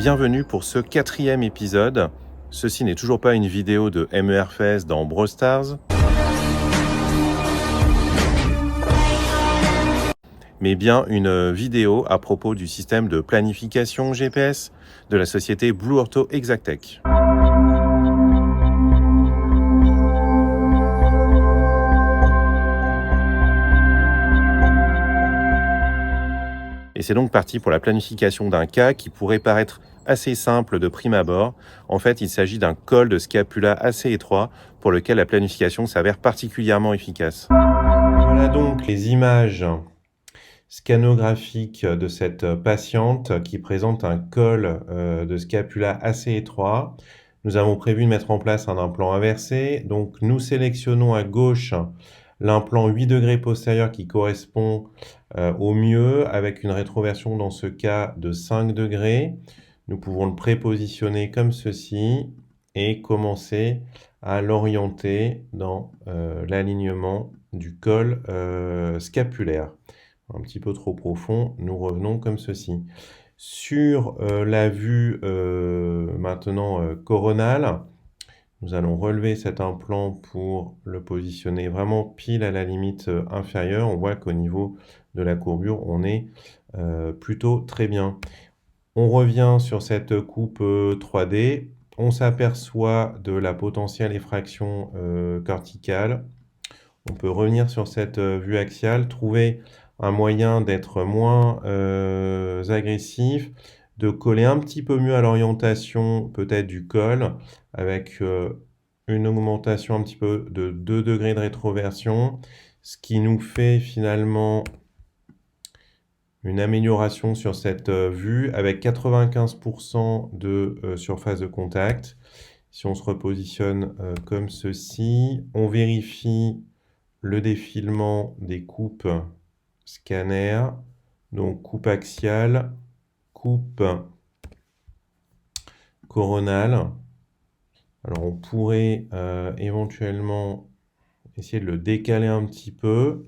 Bienvenue pour ce 4e épisode. Ceci n'est toujours pas une vidéo de MERFS dans Brawl Stars, mais bien une vidéo à propos du système de planification GPS de la société Blue Ortho Exactech. Et c'est donc parti pour la planification d'un cas qui pourrait paraître assez simple de prime abord. En fait, il s'agit d'un col de scapula assez étroit pour lequel la planification s'avère particulièrement efficace. Voilà donc les images scanographiques de cette patiente qui présente un col de scapula assez étroit. Nous avons prévu de mettre en place un implant inversé. Donc nous sélectionnons à gauche l'implant 8 degrés postérieur qui correspond au mieux avec une rétroversion dans ce cas de 5 degrés. Nous pouvons le prépositionner comme ceci et commencer à l'orienter dans l'alignement du col scapulaire. Un petit peu trop profond, nous revenons comme ceci. Sur la vue maintenant coronale, nous allons relever cet implant pour le positionner vraiment pile à la limite inférieure. On voit qu'au niveau de la courbure, on est plutôt très bien. On revient sur cette coupe 3D. On s'aperçoit de la potentielle effraction corticale. On peut revenir sur cette vue axiale, trouver un moyen d'être moins agressif, de coller un petit peu mieux à l'orientation peut-être du col, avec une augmentation un petit peu de 2 degrés de rétroversion, ce qui nous fait finalement une amélioration sur cette vue avec 95% de surface de contact. Si on se repositionne comme ceci, on vérifie le défilement des coupes scanner, donc coupe axiale, coupe coronale. Alors on pourrait éventuellement essayer de le décaler un petit peu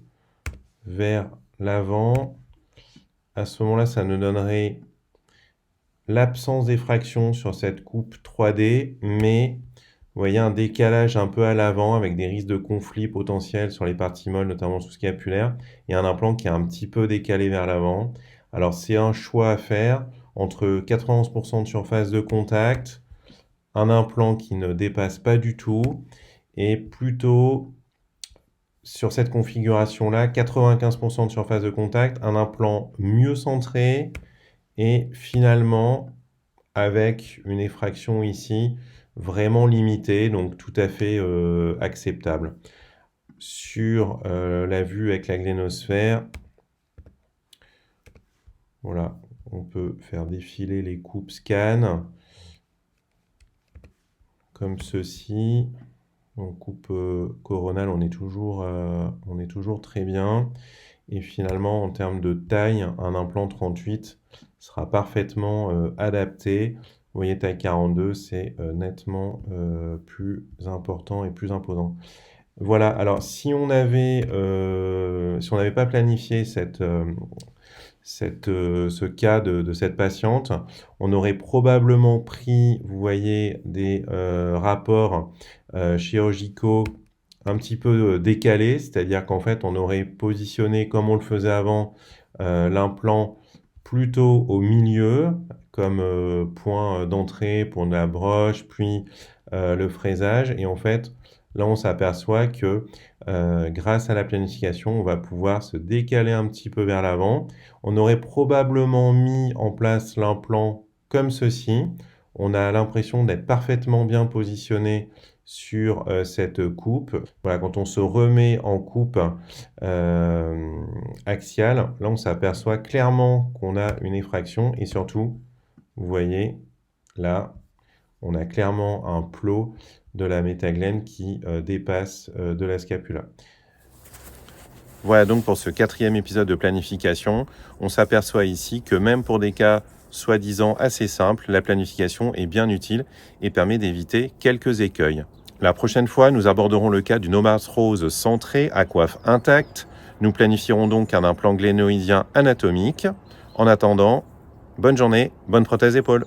vers l'avant. À ce moment-là, ça nous donnerait l'absence d'effraction sur cette coupe 3D, mais vous voyez un décalage un peu à l'avant avec des risques de conflit potentiels sur les parties molles, notamment sous-scapulaires, et un implant qui est un petit peu décalé vers l'avant. Alors c'est un choix à faire entre 91% de surface de contact, un implant qui ne dépasse pas du tout, et plutôt sur cette configuration-là, 95% de surface de contact, un implant mieux centré, et finalement avec une effraction ici vraiment limitée, donc tout à fait acceptable. Sur la vue avec la glénosphère, voilà, on peut faire défiler les coupes scan comme ceci. Donc coupe coronale, on est toujours très bien. Et finalement, en termes de taille, un implant 38 sera parfaitement adapté. Vous voyez, taille 42, c'est nettement plus important et plus imposant. Voilà, alors si on n'avait pas planifié ce cas de cette patiente, on aurait probablement pris, vous voyez, des rapports chirurgicaux un petit peu décalés, c'est-à-dire qu'en fait, on aurait positionné, comme on le faisait avant, l'implant plutôt au milieu, comme point d'entrée pour la broche, puis le fraisage. Et en fait, là, on s'aperçoit que grâce à la planification, on va pouvoir se décaler un petit peu vers l'avant. On aurait probablement mis en place l'implant comme ceci. On a l'impression d'être parfaitement bien positionné sur cette coupe. Voilà, quand on se remet en coupe axiale, là on s'aperçoit clairement qu'on a une effraction et surtout, vous voyez, là, on a clairement un plot de la métaglaine qui dépasse de la scapula. Voilà donc pour ce 4e épisode de planification. On s'aperçoit ici que même pour des cas soi-disant assez simples, la planification est bien utile et permet d'éviter quelques écueils. La prochaine fois, nous aborderons le cas d'une omarthrose centrée à coiffe intacte. Nous planifierons donc un implant glénoïdien anatomique. En attendant, bonne journée, bonne prothèse épaule.